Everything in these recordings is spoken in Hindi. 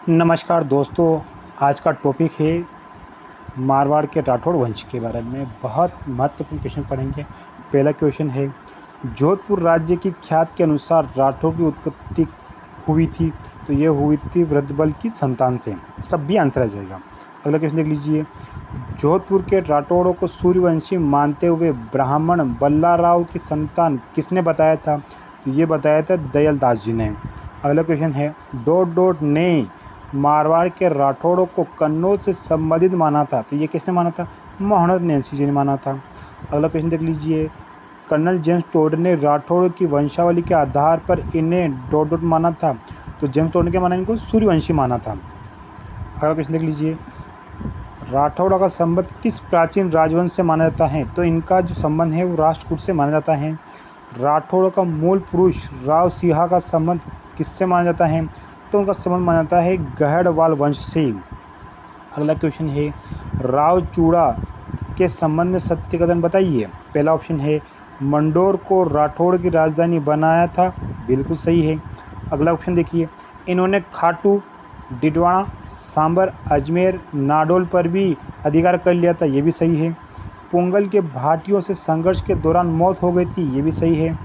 नमस्कार दोस्तों, आज का टॉपिक है मारवाड़ के राठौड़ वंश के बारे में। बहुत महत्वपूर्ण क्वेश्चन पढ़ेंगे। पहला क्वेश्चन है, जोधपुर राज्य की ख्याति के अनुसार राठौड़ की उत्पत्ति हुई थी, तो ये हुई थी वृद्धबल की संतान से। इसका बी आंसर आ जाएगा। अगला क्वेश्चन देख लीजिए, जोधपुर के राठौड़ों को सूर्यवंशी मानते हुए ब्राह्मण बल्लाराव की संतान किसने बताया था? तो ये बताया था दयालदास जी ने। अगला क्वेश्चन है, ने मारवाड़ के राठौड़ों को कन्नौज से संबंधित माना था, तो ये किसने माना था? मोहम्मद नैन्सी जी ने माना था। अगला क्वेश्चन देख लीजिए, कर्नल जेम्स टोड ने राठौड़ों की वंशावली के आधार पर इन्हें माना था, तो जेम्स टोड ने क्या माना? इनको सूर्यवंशी माना था। अगला क्वेश्चन देख लीजिए, राठौड़ों का संबंध किस प्राचीन राजवंश से माना जाता है? तो इनका जो संबंध है वो राष्ट्रकूट से माना जाता है। राठौड़ों का मूल पुरुष राव सिंहा का संबंध किससे माना जाता है? तो उनका संबंध माना जाता है गहड़वाल वंश से। अगला क्वेश्चन है, राव चूड़ा के संबंध में सत्य कथन बताइए। पहला ऑप्शन है, मंडोर को राठौड़ की राजधानी बनाया था, बिल्कुल सही है। अगला ऑप्शन देखिए, इन्होंने खाटू, डिडवाना, सांबर, अजमेर, नाडोल पर भी अधिकार कर लिया था, ये भी सही है। पोंगल के भाटियों से संघर्ष के दौरान मौत हो गई थी, ये भी सही है।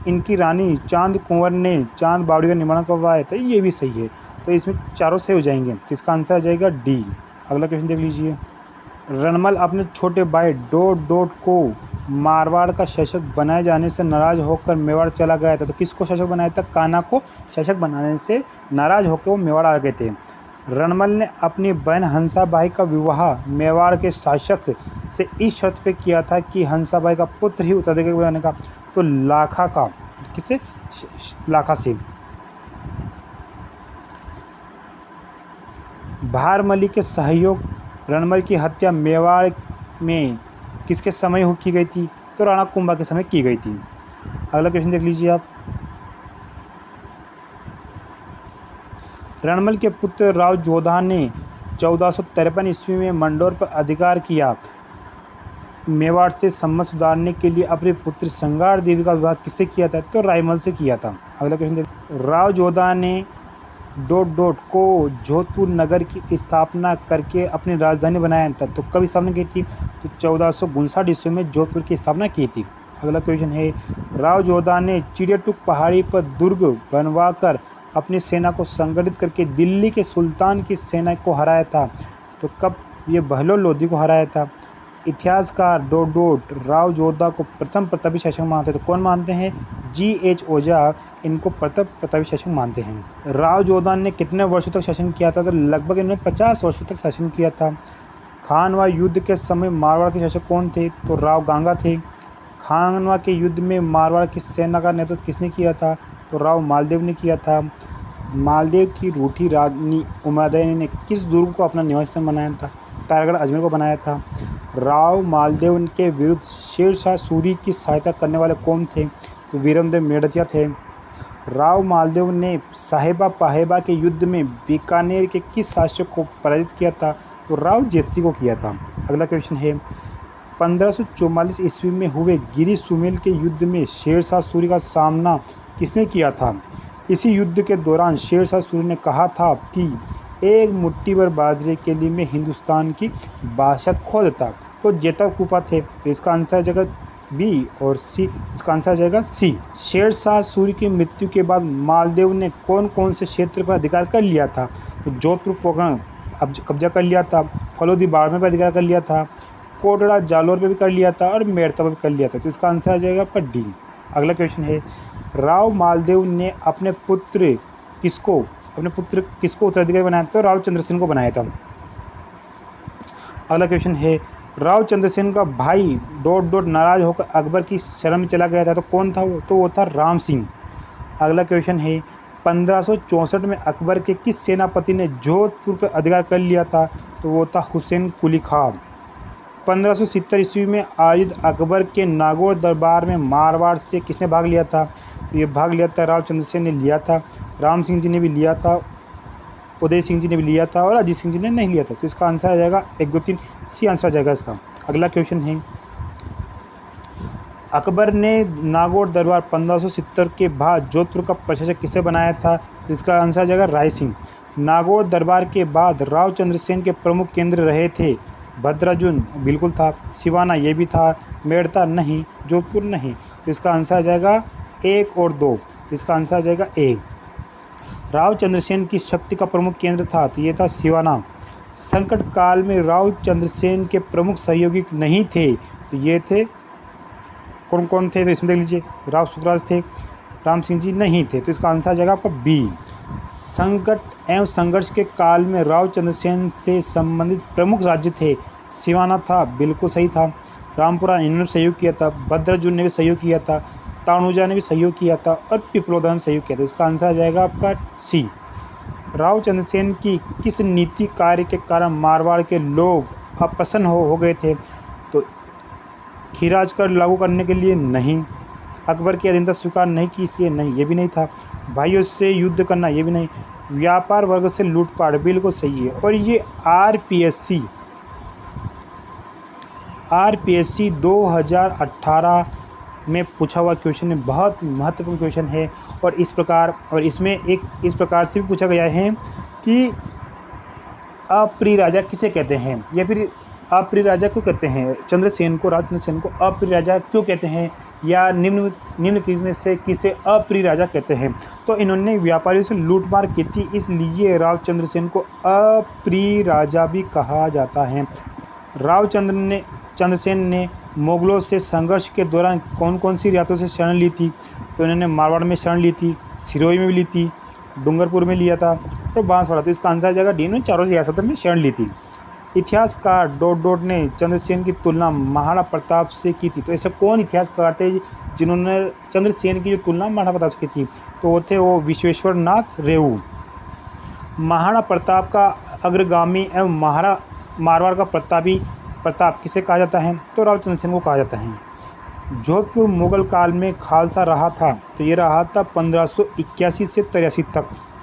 इनकी रानी चांद कुंवर ने चांद बावड़ी का निर्माण करवाया था, ये भी सही है। तो इसमें चारों सही हो जाएंगे, तो इसका आंसर आ जाएगा डी। अगला क्वेश्चन देख लीजिए, रणमल अपने छोटे भाई को मारवाड़ का शासक बनाए जाने से नाराज होकर मेवाड़ चला गया था, तो किसको शासक बनाया था? कान्हा को शासक बनाने से नाराज होकर वो मेवाड़ आ गए थे। रणमल ने अपनी बहन हंसाबाई का विवाह मेवाड़ के शासक से इस शर्त पे किया था कि हंसाबाई का पुत्र ही उत्तराधिकारी बने का, तो लाखा का, किससे? लाखा से। भारमली के सहयोग रणमल की हत्या मेवाड़ में किसके समय की गई थी? तो राणा कुंभा के समय की गई थी। अगला क्वेश्चन देख लीजिए आप, रणमल के पुत्र राव जोधा ने 1453 ईस्वी में मंडोर पर अधिकार किया। मेवाड़ से संबंध सुधारने के लिए अपने पुत्र संगार देवी का विवाह किससे किया था? तो रायमल से किया था। अगला क्वेश्चन देखिए, राव जोधा ने को जोधपुर नगर की स्थापना करके अपनी राजधानी बनाया था, तो कब स्थापना की थी? तो 1459 ईस्वी में जोधपुर की स्थापना की थी। अगला क्वेश्चन है, राव जोधा ने चिड़ियाटुक पहाड़ी पर दुर्ग बनवाकर अपनी सेना को संगठित करके दिल्ली के सुल्तान की सेना को हराया था, तो कब? ये बहलोल लोधी को हराया था। इतिहासकार राव जोधा को प्रथम प्रतापी शासक मानते हैं, तो कौन मानते हैं? G.H. ओझा इनको प्रथम प्रतापी शासक मानते हैं। राव जोधा ने कितने वर्षों तक शासन किया था? तो लगभग इन्होंने 50 वर्षों तक शासन किया था। खानवा युद्ध के समय मारवाड़ के शासक कौन थे? तो राव गांगा थे। खानवा के युद्ध में मारवाड़ की सेना का नेतृत्व किसने किया था? तो राव मालदेव ने किया था। मालदेव की रूठी रानी उमादेवी ने किस दुर्ग को अपना निवास स्थान बनाया था? तारगढ़ अजमेर को बनाया था। राव मालदेव के विरुद्ध शेरशाह सूरी की सहायता करने वाले कौन थे? तो वीरमदेव मेड़तिया थे। राव मालदेव ने साहेबा पाहेबा के युद्ध में बीकानेर के किस शासक को पराजित किया था? तो राव जेतसी को किया था। अगला क्वेश्चन है, 1544 ईस्वी में हुए गिरी सुमेल के युद्ध में शेरशाह सूरी का सामना किसने किया था? इसी युद्ध के दौरान शेरशाह सूरी ने कहा था कि एक मुट्ठी भर बाजरे के लिए मैं हिंदुस्तान की बादशाह खो देता, तो जेता कुपा थे, तो इसका आंसर आ जाएगा बी और सी। इसका आंसर आ जाएगा सी। शेरशाह सूरी की मृत्यु के बाद मालदेव ने कौन कौन से क्षेत्र पर अधिकार कर लिया था? तो जोधपुर पोखरण कब्जा कर लिया था, फलोदी बाड़मेर पर अधिकार कर लिया था, कोटड़ा जालोर पे भी कर लिया था और मेड़ता पर भी कर लिया था, तो इसका आंसर आ जाएगा आपका डी। अगला क्वेश्चन है, राव मालदेव ने अपने पुत्र किसको उत्तराधिकारी बनाया? तो राव चंद्रसेन को बनाया था। अगला क्वेश्चन है, राव चंद्रसेन का भाई नाराज होकर अकबर की शरण में चला गया था, तो कौन था वो? तो वो था राम सिंह। अगला क्वेश्चन है, 1564 में अकबर के किस सेनापति ने जोधपुर पर अधिकार कर लिया था? तो वो था हुसैन कुली खान। 1570 ईस्वी में आयोजित अकबर के नागौर दरबार में मारवाड़ से किसने भाग लिया था? तो ये भाग लिया था राव चंद्रसेन ने लिया था, राम सिंह जी ने भी लिया था, उदय सिंह जी ने भी लिया था और अजीत सिंह जी ने नहीं लिया था, तो इसका आंसर आ जाएगा 1, 2, 3 सी आंसर आ जाएगा इसका। अगला क्वेश्चन है, अकबर ने नागौर दरबार 1570 के बाद जोधपुर का प्रशासक किसे बनाया था? तो इसका आंसर आ जाएगा राय सिंह। नागौर दरबार के बाद राव चंद्रसेन के प्रमुख केंद्र रहे थे भद्राजुन, बिल्कुल था। सिवाना, ये भी था। मेड़ता नहीं। जोधपुर नहीं। तो इसका आंसर आ जाएगा 1 और 2। इसका आंसर आ जाएगा ए। राव चंद्रसेन की शक्ति का प्रमुख केंद्र था, तो ये था सिवाना। संकट काल में राव चंद्रसेन के प्रमुख सहयोगी नहीं थे, तो ये थे कौन कौन थे? तो इसमें देख लीजिए, राव सुतराज थे, राम सिंह जी नहीं थे। तो इसका आंसर आ जाएगा आपका बी। संकट एवं संघर्ष के काल में राव चंद्रसेन से संबंधित प्रमुख राज्य थे, सिवाना था, बिल्कुल सही था। रामपुरा इन्होंने सहयोग किया था, भद्राजुन ने भी सहयोग किया था, तानुजा ने भी सहयोग किया था और पिपलोदा ने सहयोग किया था। इसका आंसर आ जाएगा आपका सी। राव चंद्रसेन की किस नीति कार्य के कारण मारवाड़ के लोग अप्रसन्न हो गए थे? तो खीराज कर लागू करने के लिए नहीं। अकबर की अधीनता स्वीकार नहीं की इसलिए नहीं, ये भी नहीं था। भाइयों से युद्ध करना, ये भी नहीं। व्यापार वर्ग से लूटपाट, बिल्कुल सही है। और ये आरपीएससी 2018 में पूछा हुआ क्वेश्चन है, बहुत महत्वपूर्ण क्वेश्चन है। और इसमें एक इस प्रकार से भी पूछा गया है कि अप्रिय राजा किसे कहते हैं, या फिर अप्रिय राजा क्यों कहते हैं? चंद्रसेन को, राव चंद्रसेन को अप्रिय राजा क्यों कहते हैं, या निम्न में से किसे अप्रिय राजा कहते हैं? तो इन्होंने व्यापारियों से लूटमार की थी, इसलिए राव चंद्रसेन को अप्रिय राजा भी कहा जाता है। राव चंद्रसेन ने मुगलों से संघर्ष के दौरान कौन कौन सी रियासतों से शरण ली थी? तो इन्होंने मारवाड़ में शरण ली थी, सिरोही में भी ली थी, डूंगरपुर में लिया था और बांसवाड़ा। तो इसका आंसर आ जाएगा डी, ने चारों रियासतों में शरण ली थी। इतिहासकार डॉट ने चंद्रसेन की तुलना महाराणा प्रताप से की थी। तो ऐसे कौन इतिहासकार थे जिन्होंने चंद्रसेन की जो तुलना महाराणा प्रताप से की थी? तो वो थे विश्वेश्वर नाथ रेऊ। महाराणा प्रताप का अग्रगामी एवं मारवाड़ का प्रताप किसे कहा जाता है? तो राव चंद्रसेन को कहा जाता है। जोधपुर मुगल काल में खालसा रहा था, तो ये रहा था 1581 से 83 तक।